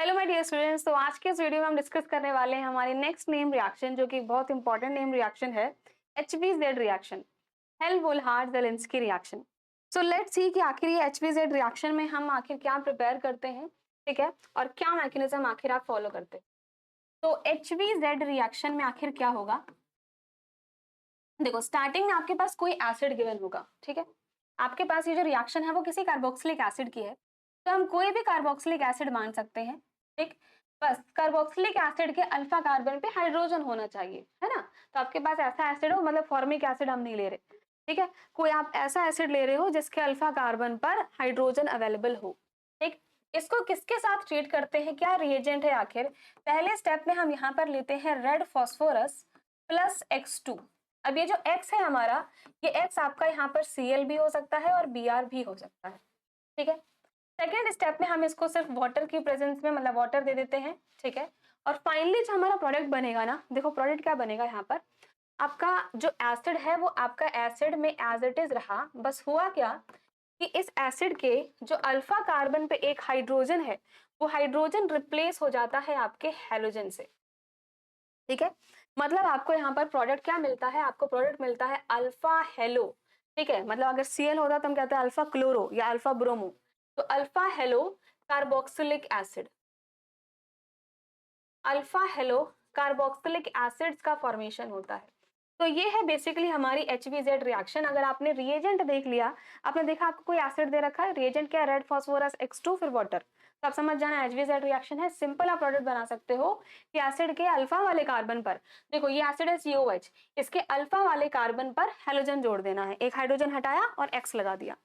Hello my dear students. तो आज के इस वीडियो में हम डिस्कस करने वाले हैं हमारी नेक्स्ट नेम रिएक्शन, जो कि बहुत इंपॉर्टेंट नेम रिएक्शन है, HVZ reaction, Helmholtz-Zelensky reaction. So let's see कि आखिर ये HVZ रिएक्शन में हम आखिर क्या प्रिपेयर करते हैं, ठीक है, और क्या मैकेनिज्म आखिर आप फॉलो करते हैं। तो HVZ रिएक्शन में आखिर क्या होगा, देखो स्टार्टिंग में आपके पास कोई एसिड गिवन होगा, ठीक है। आपके पास ये जो रिएक्शन है वो किसी कार्बोक्सिलिक एसिड की है, तो हम कोई भी कार्बोक्सिलिक एसिड मान सकते हैं, ठीक। बस कार्बोक्सिलिक एसिड के अल्फा कार्बन पे हाइड्रोजन होना चाहिए, है ना। तो आपके पास ऐसा एसिड हो, मतलब फॉर्मिक एसिड हम नहीं ले रहे, ठीक है। कोई आप ऐसा एसिड ले रहे हो जिसके अल्फा कार्बन पर हाइड्रोजन अवेलेबल हो, ठीक। इसको किसके साथ ट्रीट करते हैं, क्या रिएजेंट है आखिर। पहले स्टेप में हम यहाँ पर लेते हैं रेड फॉस्फोरस प्लस X2। अब ये जो X है हमारा, ये X आपका यहाँ पर Cl भी हो सकता है और Br भी हो सकता है, ठीक है। सेकेंड स्टेप में हम इसको सिर्फ वाटर की प्रेजेंस में, मतलब वाटर दे देते हैं, ठीक है। और फाइनली जो हमारा प्रोडक्ट बनेगा ना, देखो प्रोडक्ट क्या बनेगा यहाँ पर, आपका जो एसिड है वो आपका एसिड में एज इट इज रहा, बस हुआ क्या कि इस एसिड के जो अल्फा कार्बन पे एक हाइड्रोजन है, वो हाइड्रोजन रिप्लेस हो जाता है आपके हेलोजन से, ठीक है। मतलब आपको यहाँ पर प्रोडक्ट क्या मिलता है, आपको प्रोडक्ट मिलता है अल्फा हेलो, ठीक है। मतलब अगर Cl होता तो हम कहते हैं अल्फा क्लोरो या अल्फा ब्रोमो, तो alpha halo carboxylic acid, alpha halo carboxylic acids का फॉर्मेशन होता है। तो ये है बेसिकली हमारी HVZ रिएक्शन। अगर आपने रिएजेंट देख लिया, आपने देखा आपको कोई एसिड दे रखा है, रिएजेंट क्या है, रेड फॉस्फोरस X2 फिर वाटर, तो आप समझ जाना HVZ रिएक्शन है। सिंपल आप प्रोडक्ट बना सकते हो कि एसिड के अल्फा वाले कार्बन पर, देखो ये एसिड है COH, इसके अल्फा वाले कार्बन पर हेलोजन जोड़ देना है, एक हाइड्रोजन हटाया और X लगा दिया,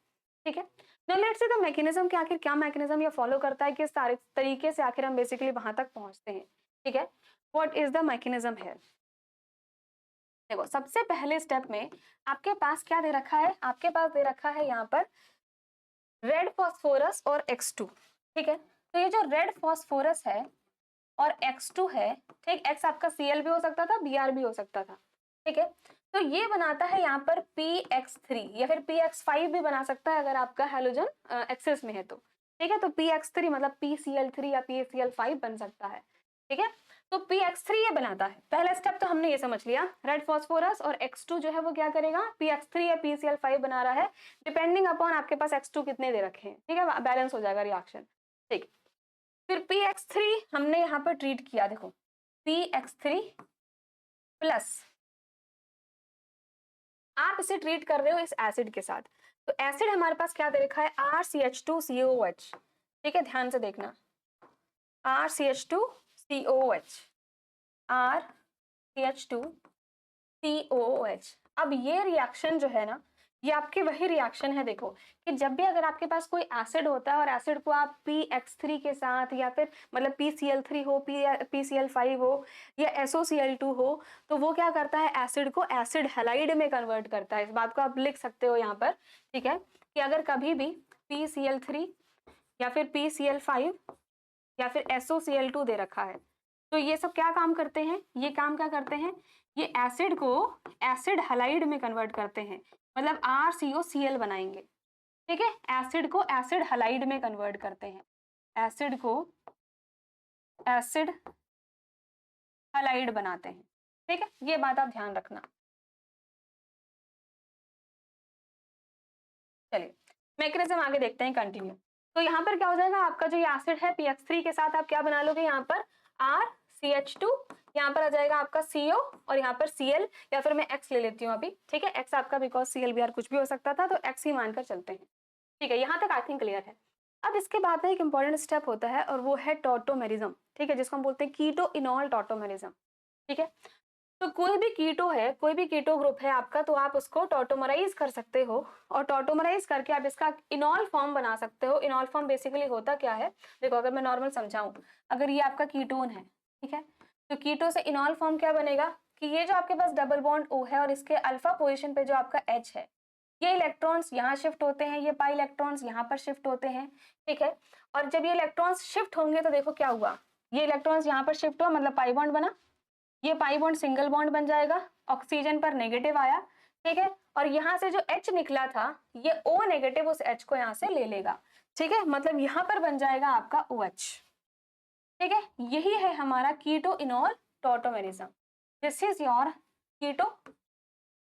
ठीक है। Now let's see the mechanism, कि आखिर क्या मैकेनिज्म ये फॉलो करता है, किस तरीके से आखिर हम बेसिकली वहां तक पहुंचते हैं, ठीक है। व्हाट इज द मैकेनिज्म है, देखो सबसे पहले स्टेप में आपके पास क्या दे रखा है, आपके पास दे रखा है यहाँ पर रेड फॉस्फोरस और X2, ठीक है। तो ये जो रेड फॉस्फोरस है और X2 है, ठीक, X आपका Cl भी हो सकता था, Br भी हो सकता था, ठीक है। तो ये बनाता है यहाँ पर PX3 या फिर PX5 भी बना सकता है अगर आपका हेलोजन एक्सेस में है तो, ठीक है। तो PX3 मतलब PCl3 या PCl5 बन सकता है, ठीक है। तो PX3 ये बनाता है। पहला स्टेप तो हमने ये समझ लिया, रेड फॉस्फोरस और X2 जो है वो क्या करेगा, PX3 या PCl5 बना रहा है, डिपेंडिंग अपॉन आपके पास X2 कितने दे रखे हैं, ठीक है, बैलेंस हो जाएगा रिएक्शन, ठीक। फिर PX3 हमने यहाँ पर ट्रीट किया, देखो PX3 प्लस, आप इसे ट्रीट कर रहे हो इस एसिड के साथ, तो एसिड हमारे पास क्या दे रखा है, RCH2COOH, ठीक है, ध्यान से देखना, RCH2COOH, RCH2COOH। अब ये रिएक्शन जो है ना, ये आपके वही रिएक्शन है, देखो कि जब भी अगर आपके पास कोई एसिड होता है और एसिड को आप PX3 के साथ या फिर मतलब PCl3 हो, PCl5 हो या SOCl2 हो, तो वो क्या करता है, एसिड को एसिड हैलाइड में कन्वर्ट करता है। इस बात को आप लिख सकते हो यहाँ पर, ठीक है, कि अगर कभी भी PCl3 या फिर PCl5 या फिर SOCl2 दे रखा है, तो ये सब क्या काम करते हैं, ये काम क्या करते हैं, ये एसिड को एसिड हैलाइड में कन्वर्ट करते हैं, मतलब RCOCl बनाएंगे, ठीक है। एसिड को एसिड हैलाइड में कन्वर्ट करते हैं, एसिड को एसिड हैलाइड बनाते हैं, ठीक है। ये बात आप ध्यान रखना। चलिए मैकेनिज्म आगे देखते हैं, कंटिन्यू। तो यहाँ पर क्या हो जाएगा, आपका जो ये एसिड है PX3 के साथ आप क्या बना लोगे, यहाँ पर RCH2, यहाँ पर आ जाएगा आपका CO और यहाँ पर Cl, या फिर मैं X ले लेती हूँ अभी, ठीक है। X आपका बिकॉज ClBr कुछ भी हो सकता था, तो X ही मानकर चलते हैं, ठीक है। यहाँ तक आई थिंक क्लियर है। अब इसके बाद में एक इंपॉर्टेंट स्टेप होता है और वो है टॉटोमेरिज्म, ठीक है, जिसको हम बोलते हैं कीटो इनॉल टॉटोमेरिज्म, ठीक है। तो कोई भी कीटो है, कोई भी कीटो ग्रुप है आपका, तो आप उसको टॉटोमराइज कर सकते हो और टॉटोमराइज करके आप इसका इनॉल फॉर्म बना सकते हो। इनॉल फॉर्म बेसिकली होता क्या है, देखो अगर मैं नॉर्मल समझाऊं, अगर ये आपका कीटोन है, ठीक है, तो कीटो से इनॉल फॉर्म क्या बनेगा कि ये जो आपके पास डबल बॉन्ड O है और इसके अल्फा पोजीशन पे जो आपका H है, ये इलेक्ट्रॉन्स यहाँ शिफ्ट होते हैं, ये पाई इलेक्ट्रॉन्स यहाँ पर शिफ्ट होते हैं, ठीक है। और जब ये इलेक्ट्रॉन्स शिफ्ट होंगे तो देखो क्या हुआ, ये इलेक्ट्रॉन्स यहाँ पर शिफ्ट हुआ, मतलब पाई बॉन्ड बना, ये पाई बॉन्ड सिंगल बॉन्ड बन जाएगा, ऑक्सीजन पर नेगेटिव आया, ठीक है। और यहाँ से जो H निकला था, ये O नेगेटिव उस H को यहाँ से ले लेगा, ठीक है, मतलब यहाँ पर बन जाएगा आपका OH, ठीक है, यही है हमारा keto enol tautomerism. This is your keto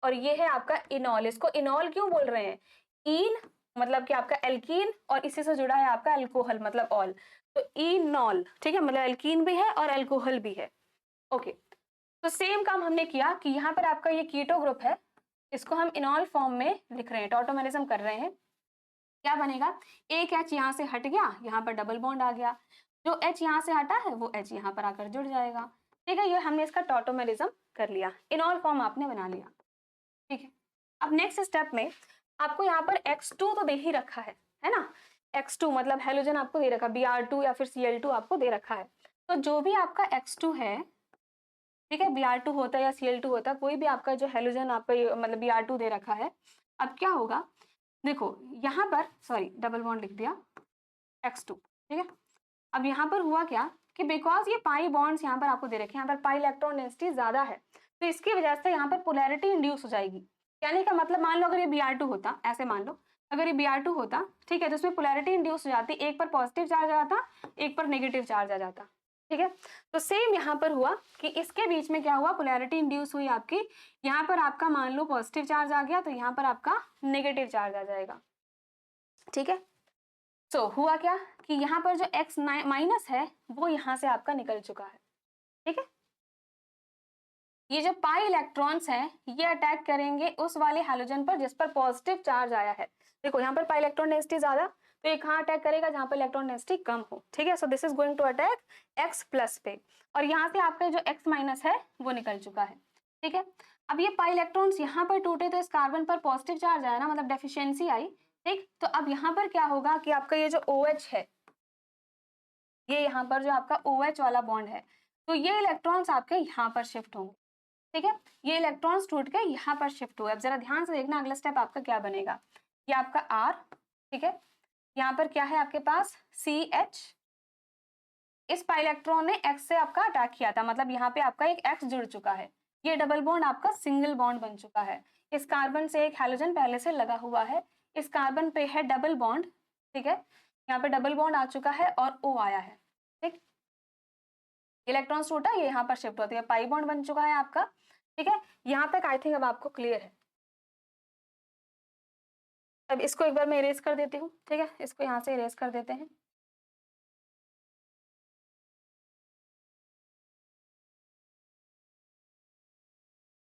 और ये है आपका इनॉल। इसको इनॉल क्यों बोल रहे हैं? इन मतलब कि आपका एल्कीन और इसी से जुड़ा है आपका अल्कोहल मतलब ऑल, तो इनॉल। ठीक है, मतलब एल्कीन भी है और अल्कोहल भी है। ओके, तो सेम काम हमने किया कि यहाँ पर आपका ये कीटो ग्रुप है, इसको हम इनॉल फॉर्म में लिख रहे हैं, टॉटोमेरिज्म कर रहे हैं। क्या बनेगा? एक एच यहाँ से हट गया, यहाँ पर डबल बॉन्ड आ गया, जो एच यहाँ से हटा है वो एच यहाँ पर आकर जुड़ जाएगा। ठीक है, ये हमने इसका टॉटोमेरिज्म कर लिया, इनॉल फॉर्म आपने बना लिया। ठीक है, अब नेक्स्ट स्टेप में आपको यहाँ पर X2 तो दे ही रखा है ना? X2 मतलब हेलोजन आपको दे रखा, Br2 या फिर Cl2 आपको दे रखा है। तो जो भी आपका X2 है, ठीक है, Br2 होता है या Cl2 होता है, कोई भी आपका जो हेलोजन आपका मतलब Br2 दे रखा है। अब क्या होगा, देखो यहाँ पर सॉरी डबल बॉन्ड लिख दिया X2। ठीक है, अब यहाँ पर हुआ क्या कि बिकॉज ये पाई बॉन्ड्स यहाँ पर आपको दे रखे हैं, यहाँ पर पाई इलेक्ट्रॉन डेंसिटी ज्यादा है, तो इसकी वजह से यहाँ पर पोलैरिटी इंड्यूस हो जाएगी। कहने का मतलब मान लो अगर ये Br2 होता, ऐसे मान लो अगर ये Br2 होता, ठीक है, तो इसमें पोलैरिटी इंड्यूस हो जाती, एक पर पॉजिटिव चार्ज आ जाता, एक पर नेगेटिव चार्ज आ जाता। ठीक है, तो सेम यहाँ पर हुआ कि इसके बीच में क्या हुआ, पोलैरिटी इंड्यूस हुई आपकी, यहाँ पर आपका मान लो पॉजिटिव चार्ज आ गया, तो यहाँ पर आपका नेगेटिव चार्ज आ जाएगा। ठीक है, तो हुआ क्या कि यहाँ पर जो X माइनस है वो यहाँ से आपका निकल चुका है। ठीक है, ये जो पाई इलेक्ट्रॉन्स हैं ये अटैक करेंगे उस वाले हैलोजन पर जिस पर पॉजिटिव चार्ज आया है। देखो यहाँ पर पाई इलेक्ट्रॉन डेंसिटी ज्यादा, तो ये कहाँ अटैक करेगा, जहाँ पर इलेक्ट्रॉन डेंसिटी कम हो। ठीक है, so this is going to attack X plus पे, और यहाँ से आपका जो X माइनस है वो निकल चुका है। ठीक है, अब ये पाई इलेक्ट्रॉन्स यहाँ पर टूटे तो इस कार्बन पर पॉजिटिव चार्ज आया ना, मतलब डेफिशिएंसी आई। ठीक, तो अब यहाँ पर क्या होगा कि आपका ये जो OH है, ये यहाँ पर जो आपका OH वाला बॉन्ड है, तो ये इलेक्ट्रॉन्स आपके यहाँ पर शिफ्ट होंगे। ठीक है, ये इलेक्ट्रॉन्स टूट के यहाँ पर शिफ्ट हुए। अब जरा ध्यान से देखना अगला स्टेप आपका क्या बनेगा, ये आपका R। ठीक है, यहाँ पर क्या है आपके पास CH, इस पाई इलेक्ट्रॉन ने X से आपका अटैक किया था, मतलब यहाँ पे आपका एक X जुड़ चुका है, ये डबल बॉन्ड आपका सिंगल बॉन्ड बन चुका है। इस कार्बन से एक हैलोजन पहले से लगा हुआ है, इस कार्बन पे है डबल बॉन्ड। ठीक है, यहाँ पे डबल बॉन्ड आ चुका है और O आया है। ठीक, इलेक्ट्रॉन्स टूटा, ये यहाँ पर शिफ्ट होती है, पाई बॉन्ड बन चुका है आपका। ठीक है, यहाँ तक आई थिंक अब आपको क्लियर है। अब इसको एक बार मैं इरेज कर देती हूँ। ठीक है, इसको यहाँ से इरेज कर देते हैं।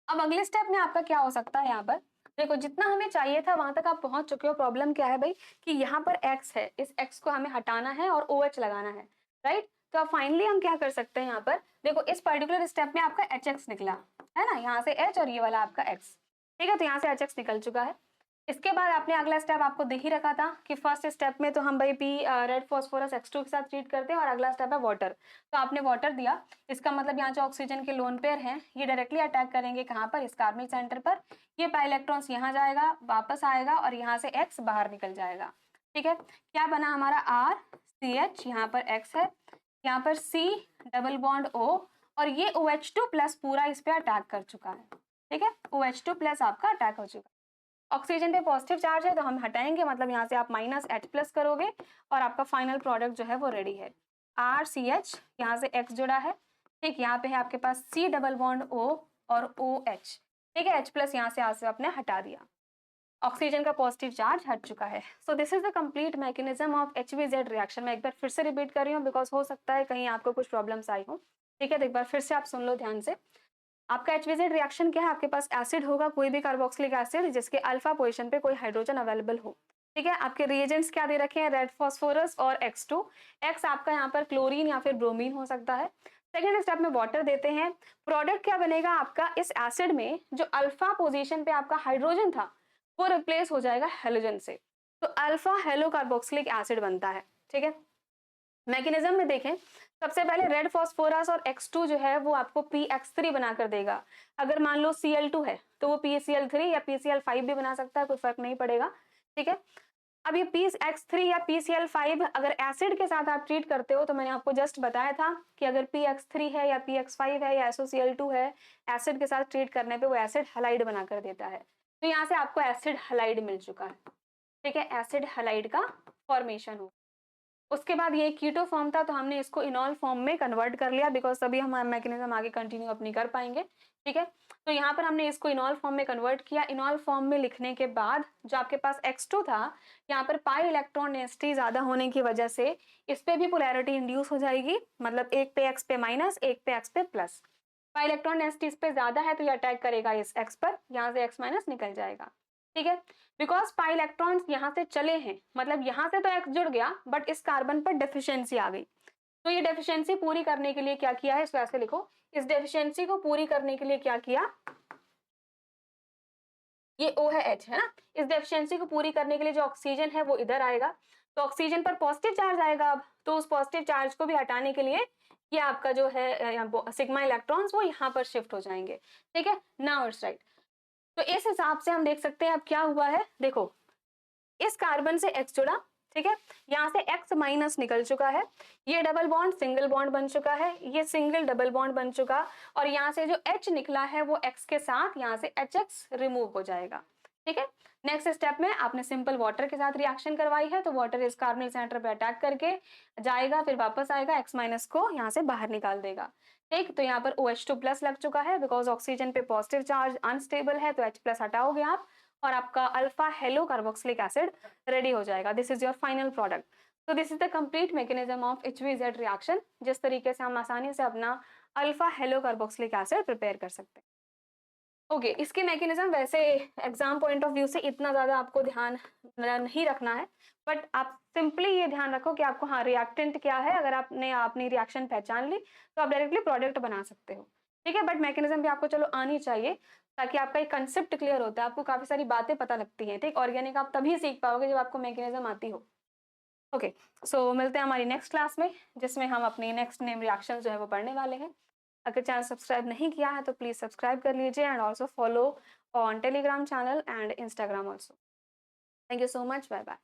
अब अगले स्टेप में आपका क्या हो सकता है, यहाँ पर देखो जितना हमें चाहिए था वहां तक आप पहुंच चुके हो। प्रॉब्लम क्या है भाई कि यहाँ पर X है, इस X को हमें हटाना है और OH लगाना है, राइट? तो अब फाइनली हम क्या कर सकते हैं, यहाँ पर देखो इस पर्टिकुलर स्टेप में आपका HX निकला है ना, यहाँ से H और ये वाला आपका X। ठीक है, तो यहाँ से HX निकल चुका है। इसके बाद आपने अगला स्टेप आपको दे ही रखा था कि फर्स्ट स्टेप में तो हम भाई पी रेड फॉस्फोरस X2 के साथ ट्रीट करते हैं और अगला स्टेप है वाटर, तो आपने वाटर दिया। इसका मतलब यहाँ जो ऑक्सीजन के लोन पेयर हैं ये डायरेक्टली अटैक करेंगे कहाँ पर, इस कार्बनिक सेंटर पर। ये पाई इलेक्ट्रॉन्स यहाँ जाएगा, वापस आएगा और यहाँ से X बाहर निकल जाएगा। ठीक है, क्या बना हमारा R CH, यहाँ पर X है, यहाँ पर C डबल बॉन्ड O, और ये OH2 प्लस पूरा इस पे अटैक कर चुका है। ठीक है, OH2 प्लस आपका अटैक हो चुका है। ऑक्सीजन पे पॉजिटिव चार्ज है तो हम हटाएंगे, मतलब यहाँ से आप माइनस H प्लस करोगे और आपका फाइनल प्रोडक्ट जो है वो रेडी है। RCH, यहाँ से X जुड़ा है। ठीक, यहाँ पे है आपके पास C डबल बॉन्ड O और OH। ठीक है, H प्लस यहाँ से आपने हटा दिया, ऑक्सीजन का पॉजिटिव चार्ज हट चुका है। So this is the complete mechanism of HVZ reaction. मैं एक बार फिर से रिपीट कर रही हूँ बिकॉज हो सकता है कहीं आपको कुछ प्रॉब्लम्स आई हो। ठीक है, तो एक बार फिर से आप सुन लो ध्यान से। आपका HVZ रिएक्शन क्या है, आपके पास एसिड होगा, कोई भी कार्बोक्सिलिक एसिड जिसके अल्फा पोजीशन पे कोई हाइड्रोजन अवेलेबल हो। ठीक है, आपके रिएजेंट्स क्या दे रखे हैं, रेड फॉस्फोरस और X2। X आपका यहाँ पर क्लोरीन या फिर ब्रोमीन हो सकता है। सेकेंड स्टेप में वाटर देते हैं। प्रोडक्ट क्या बनेगा आपका, इस एसिड में जो अल्फा पोजीशन पे आपका हाइड्रोजन था वो रिप्लेस हो जाएगा हेलोजन से, तो अल्फा हेलो कार्बोक्सिलिक एसिड बनता है। ठीक है, मैकेनिज्म में देखें, सबसे पहले रेड फॉस्फोरस और X2 जो है वो आपको PX3 बनाकर देगा। अगर मान लो Cl2 है तो वो PCl3 या PCl5 भी बना सकता है, कोई फर्क नहीं पड़ेगा। ठीक है, अब ये PX3 या PCl5 अगर एसिड के साथ आप ट्रीट करते हो तो मैंने आपको जस्ट बताया था कि अगर PX3 है या PX5 है या SOCl2 है, एसिड के साथ ट्रीट करने पे वो एसिड हैलाइड बनाकर देता है। तो यहाँ से आपको एसिड हैलाइड मिल चुका है। ठीक है, एसिड हैलाइड का फॉर्मेशन हो। उसके बाद ये कीटो फॉर्म था तो हमने इसको इनॉल फॉर्म में कन्वर्ट कर लिया, बिकॉज तभी हम मैकेनिज्म आगे कंटिन्यू अपनी कर पाएंगे। ठीक है, तो यहाँ पर हमने इसको इनॉल फॉर्म में कन्वर्ट किया। इनॉल फॉर्म में लिखने के बाद जो आपके पास X2 था, यहाँ पर पाई इलेक्ट्रॉन डेंसिटी ज्यादा होने की वजह से इस पे भी पोलैरिटी इंड्यूस हो जाएगी, मतलब एक पे X पे माइनस, एक पे X पे प्लस। पाई इलेक्ट्रॉन डेंसिटी इस पे ज्यादा है तो ये अटैक करेगा इस X पर, यहाँ से X माइनस निकल जाएगा। ठीक है, बिकॉज पाई इलेक्ट्रॉन्स यहाँ से चले हैं, मतलब यहाँ से तो X जुड़ गया बट इस कार्बन पर डेफिशिएंसी आ गई। तो ये डेफिशिएंसी पूरी करने के लिए क्या किया है, इसको ऐसे लिखो, इस डेफिशिएंसी को पूरी करने के लिए क्या किया, ये O है H है ना, इस डेफिशिएंसी को पूरी करने के लिए जो ऑक्सीजन है वो इधर आएगा, तो ऑक्सीजन पर पॉजिटिव चार्ज आएगा अब, तो उस पॉजिटिव चार्ज को भी हटाने के लिए ये आपका जो है सिग्मा इलेक्ट्रॉन्स वो यहाँ पर शिफ्ट हो जाएंगे। ठीक है, नाउ इट्स राइट। तो इस हिसाब से हम देख सकते हैं अब क्या हुआ है, देखो इस कार्बन से X जुड़ा, ठीक है, यहाँ से X माइनस निकल चुका है, ये डबल बॉन्ड सिंगल बॉन्ड बन चुका है, ये सिंगल डबल बॉन्ड बन चुका, और यहाँ से जो H निकला है वो X के साथ यहाँ से HX रिमूव हो जाएगा। ठीक है, नेक्स्ट स्टेप में आपने सिंपल वाटर के साथ रिएक्शन करवाई है, तो वाटर इस कार्बोनिल सेंटर पे अटैक करके जाएगा, फिर वापस आएगा, X माइनस को यहाँ से बाहर निकाल देगा। ठीक, तो यहाँ पर OH2 प्लस लग चुका है, बिकॉज ऑक्सीजन पे पॉजिटिव चार्ज अनस्टेबल है, तो H प्लस हटाओगे आप और आपका alpha halo carboxylic acid ready हो जाएगा। This is your final product. तो this is the complete mechanism of HVZ reaction, जिस तरीके से हम आसानी से अपना alpha halo carboxylic acid prepare कर सकते हैं। ओके, इसके मैकेनिज्म वैसे एग्जाम पॉइंट ऑफ व्यू से इतना ज्यादा आपको ध्यान नहीं रखना है, बट आप सिंपली ये ध्यान रखो कि आपको हाँ रिएक्टेंट क्या है, अगर आपने अपनी रिएक्शन पहचान ली तो आप डायरेक्टली प्रोडक्ट बना सकते हो। ठीक है, बट मैकेनिज्म भी आपको चलो आनी चाहिए, ताकि आपका एक कंसेप्ट क्लियर होता है, आपको काफी सारी बातें पता लगती हैं। ठीक, ऑर्गेनिक आप तभी सीख पाओगे जब आपको मैकेनिज्म आती हो। ओके, सो मिलते हैं हमारी नेक्स्ट क्लास में, जिसमें हम अपनी नेक्स्ट नेम रिएक्शन जो है वो पढ़ने वाले हैं। अगर चैनल सब्सक्राइब नहीं किया है तो प्लीज सब्सक्राइब कर लीजिए, and also follow on Telegram channel and Instagram also. Thank you so much, bye bye.